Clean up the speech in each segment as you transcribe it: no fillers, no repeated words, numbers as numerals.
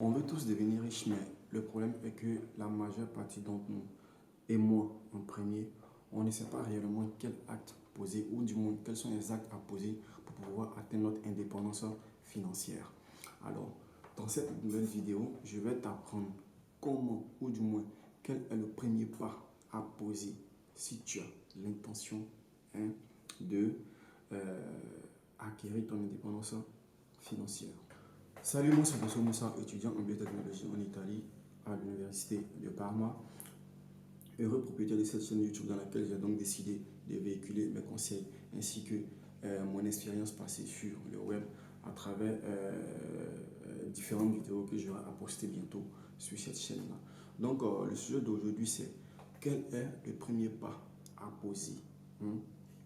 On veut tous devenir riches, mais le problème est que la majeure partie d'entre nous, et moi en premier, on ne sait pas réellement quel acte poser, ou du moins quels sont les actes à poser pour pouvoir atteindre notre indépendance financière. Alors, dans cette nouvelle vidéo, je vais t'apprendre comment, ou du moins, quel est le premier pas à poser si tu as l'intention de acquérir ton indépendance financière. Salut, moi c'est François Moussa, étudiant en biotechnologie en Italie à l'université de Parma. Heureux propriétaire de cette chaîne YouTube dans laquelle j'ai donc décidé de véhiculer mes conseils ainsi que mon expérience passée sur le web à travers différentes vidéos que j'aurai à poster bientôt sur cette chaîne-là. Donc le sujet d'aujourd'hui c'est quel est le premier pas à poser,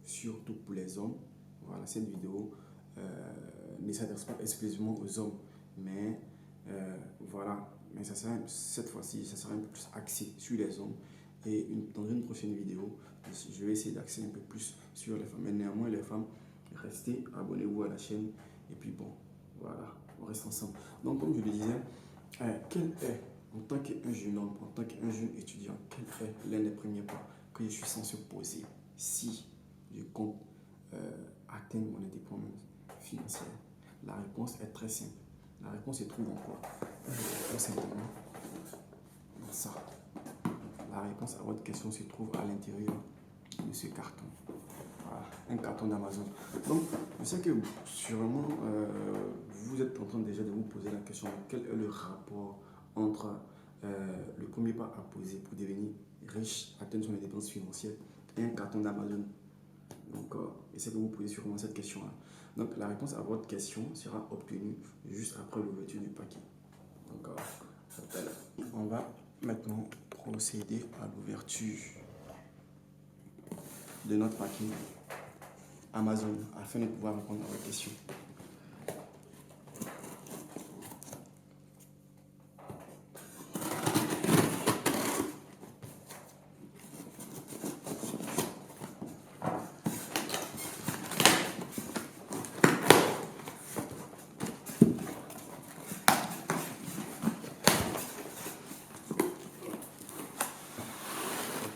surtout pour les hommes. Voilà, cette vidéo ne s'adresse pas exclusivement aux hommes, mais voilà, mais ça sera, cette fois-ci, ça sera un peu plus axé sur les hommes. Et dans une prochaine vidéo, je vais essayer d'axer un peu plus sur les femmes. Mais néanmoins, les femmes, restez, abonnez-vous à la chaîne. Et puis bon, voilà, on reste ensemble. Donc, comme je le disais, quel est, en tant qu'un jeune homme, en tant qu'un jeune étudiant, quel est l'un des premiers pas que je suis censé poser si je compte atteindre mon indépendance financière? La réponse est très simple. La réponse se trouve en quoi? Tout simplement dans ça. La réponse à votre question se trouve à l'intérieur de ce carton. Voilà, un carton d'Amazon. Donc, je sais que sûrement vous êtes en train déjà de vous poser la question quel est le rapport entre le premier pas à poser pour devenir riche, atteindre son indépendance financière et un carton d'Amazon. Donc, je sais que vous posez sûrement cette question-là. Donc, la réponse à votre question sera obtenue juste après l'ouverture du paquet. Donc, on va maintenant procéder à l'ouverture de notre paquet Amazon afin de pouvoir répondre à vos questions.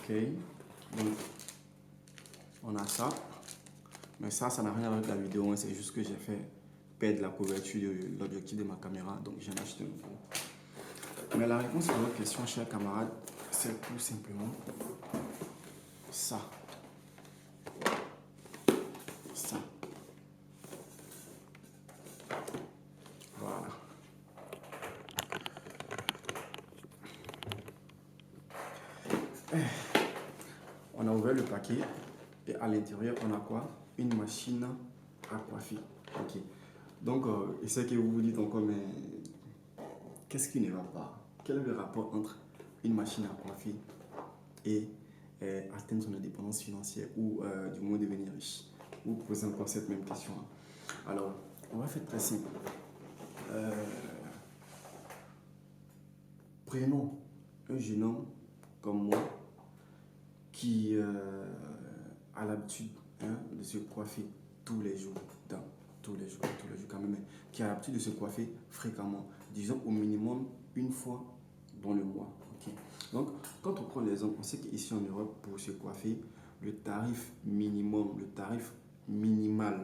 Ok, donc on a ça, mais ça n'a rien à voir avec la vidéo, c'est juste que j'ai fait perdre la couverture de l'objectif de ma caméra, donc j'en ai acheté un nouveau. Mais la réponse à votre question, chers camarades, c'est tout simplement ça. Ça. Voilà. On a ouvert le paquet et à l'intérieur, on a quoi? Une machine à coiffer. Ok. Donc, je sais que vous vous dites encore, mais qu'est-ce qui ne va pas? Quel est le rapport entre une machine à coiffer et atteindre son indépendance financière ou du moins devenir riche? Vous posez encore cette même question. Alors, on va faire très simple. Prenons un jeune homme comme moi qui a l'habitude de se coiffer tous les jours, tous les jours quand même, qui a l'habitude de se coiffer fréquemment, disons au minimum une fois dans le mois. Okay. Donc, quand on prend l'exemple, on sait qu'ici en Europe, pour se coiffer, le tarif minimum, le tarif minimal,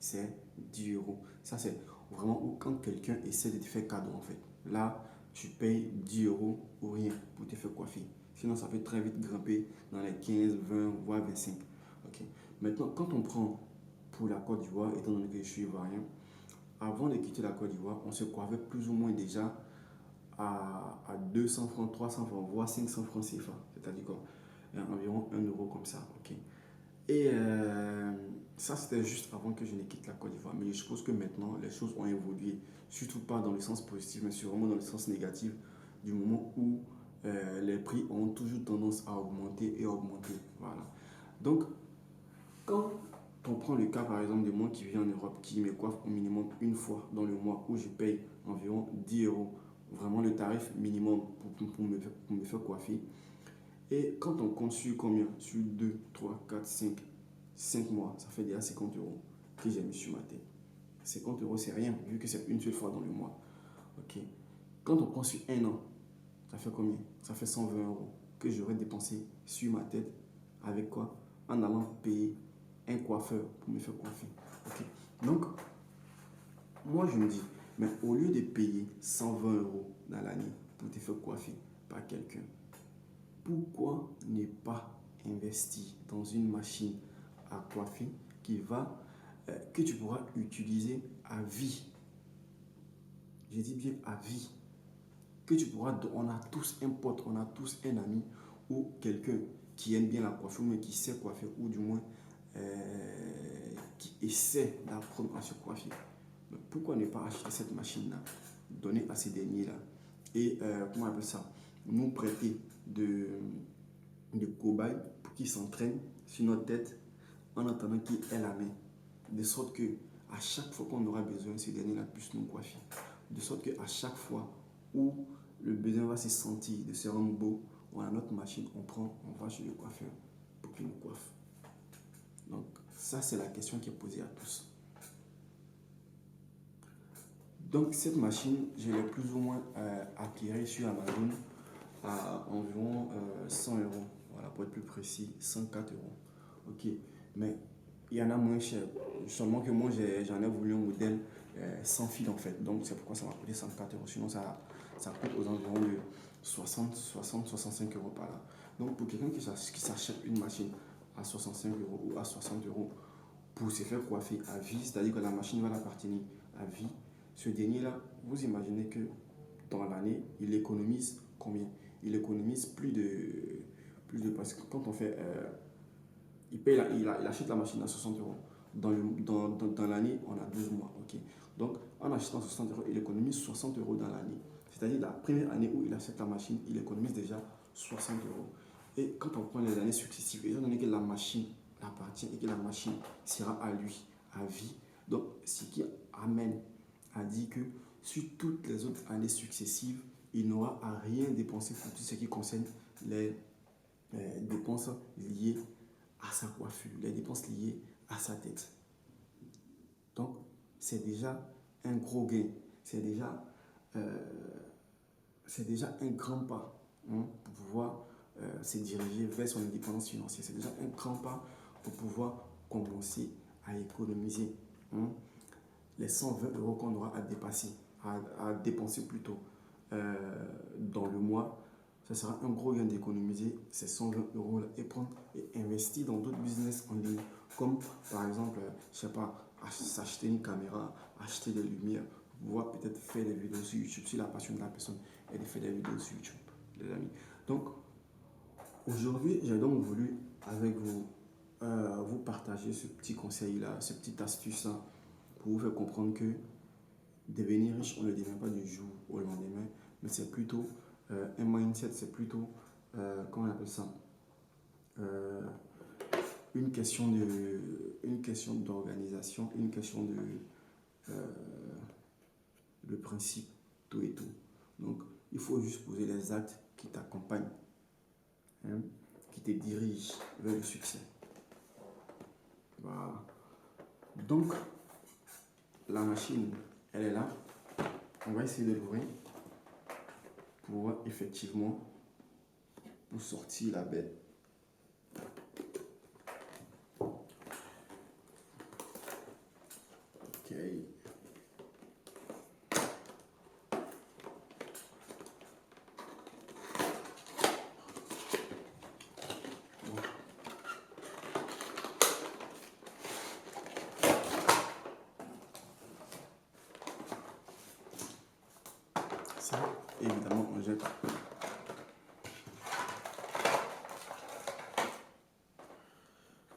c'est 10 euros. Ça, c'est vraiment où quand quelqu'un essaie de te faire cadeau, en fait. Là, tu payes 10 euros ou rien pour te faire coiffer. Sinon, ça peut très vite grimper dans les 15, 20, voire 25. Okay. Maintenant, quand on prend pour la Côte d'Ivoire, étant donné que je suis ivoirien, avant de quitter la Côte d'Ivoire, on se coiffait plus ou moins déjà à 200 francs, 300 francs, voire 500 francs CFA. C'est-à-dire quoi? Environ 1 euro comme ça. Okay. Et ça, c'était juste avant que je ne quitte la Côte d'Ivoire. Mais je suppose que maintenant, les choses ont évolué. Surtout pas dans le sens positif, mais vraiment dans le sens négatif, du moment où les prix ont toujours tendance à augmenter et augmenter. Voilà. Donc, quand on prend le cas, par exemple, de moi qui vis en Europe, qui me coiffe au minimum une fois dans le mois, où je paye environ 10 euros, vraiment le tarif minimum pour me faire coiffer. Et quand on compte sur combien? Sur 2, 3, 4, 5 mois, ça fait déjà 50 euros que j'ai mis sur ma tête. 50 euros, c'est rien, vu que c'est une seule fois dans le mois. Ok. Quand on prend sur un an, ça fait combien? Ça fait 120 euros que j'aurais dépensé sur ma tête. Avec quoi? En allant payer un coiffeur pour me faire coiffer. Ok. Donc, moi je me dis, mais au lieu de payer 120 euros dans l'année pour te faire coiffer par quelqu'un, pourquoi ne pas investir dans une machine à coiffer que tu pourras utiliser à vie? Je dis bien à vie. Que tu pourras, on a tous un pote, on a tous un ami ou quelqu'un qui aime bien la coiffure, mais qui sait coiffer, ou du moins qui essaie d'apprendre à se coiffer. Mais pourquoi ne pas acheter cette machine-là, donner à ces derniers-là et, comment on appelle ça, nous prêter de cobayes pour qu'ils s'entraînent sur notre tête en attendant qu'ils aient la main. De sorte que à chaque fois qu'on aura besoin, ces derniers-là puissent nous coiffer. De sorte qu'à chaque fois où le besoin va se sentir de se rendre beau, on a notre machine, on va chez le coiffeur pour qu'il nous coiffe. Donc ça, c'est la question qui est posée à tous. Donc cette machine, je l'ai plus ou moins acquérie sur Amazon à environ 100 euros. Voilà, pour être plus précis, 104 euros. Ok, mais il y en a moins cher. Seulement que moi, j'en ai voulu un modèle sans fil en fait. Donc c'est pourquoi ça m'a coûté 104 euros. Sinon, ça coûte aux environs de 65 euros par là. Donc pour quelqu'un qui s'achète une machine à 65 euros ou à 60 euros pour se faire coiffer à vie, c'est-à-dire que la machine va l'appartenir à vie, ce dernier-là, vous imaginez que dans l'année, il économise combien? Il économise parce que quand on fait, il achète la machine à 60 euros. Dans l'année, on a 12 mois. Ok. Donc, en achetant 60 euros, il économise 60 euros dans l'année. C'est-à-dire la première année où il achète la machine, il économise déjà 60 euros. Et quand on prend les années successives, étant donné que la machine appartient et que la machine sera à lui, à vie, donc ce qui amène à dire que sur toutes les autres années successives, il n'aura à rien dépenser pour tout ce qui concerne les dépenses liées à sa coiffure, les dépenses liées à sa tête. Donc, c'est déjà un gros gain. C'est déjà un grand pas, hein, pour pouvoir se diriger vers son indépendance financière. C'est déjà un grand pas pour pouvoir commencer à économiser, hein, les 120 euros qu'on aura à dépenser plutôt dans le mois. Ça sera un gros gain d'économiser ces 120 euros là et prendre et investir dans d'autres business en ligne, comme par exemple, je sais pas, s'acheter une caméra, acheter des lumières, pouvoir peut-être faire des vidéos sur YouTube, si la passion de la personne est de faire des vidéos sur YouTube, les amis. Donc, aujourd'hui, j'ai donc voulu avec vous, vous partager ce petit conseil-là, cette petite astuce-là, pour vous faire comprendre que devenir riche, on ne le devient pas du jour au lendemain, mais c'est plutôt un mindset, c'est plutôt, comment on appelle ça, euh, une question d'organisation, une question de principe, tout et tout. Donc, il faut juste poser les actes qui t'accompagnent, hein, qui te dirigent vers le succès. Voilà. Donc, la machine, elle est là. On va essayer de l'ouvrir pour voir effectivement, pour sortir la bête. Ok. Ça, évidemment, on jette.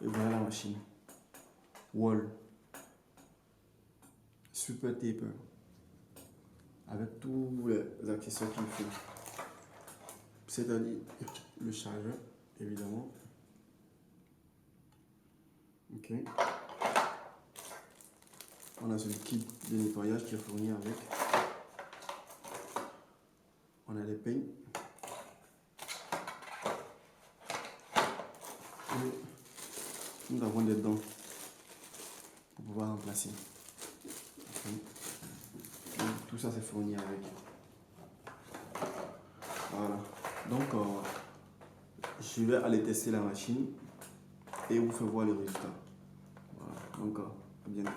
Et voilà la machine. Wall. Super taper. Avec tous les accessoires qu'il faut. C'est-à-dire le chargeur, évidemment. Ok. On a ce kit de nettoyage qui est fourni avec. On a les peignes. Et nous avons des dents pour pouvoir remplacer. Okay. Tout ça c'est fourni avec. Donc, je vais aller tester la machine et vous faire voir les résultats. Voilà. Donc, à bientôt.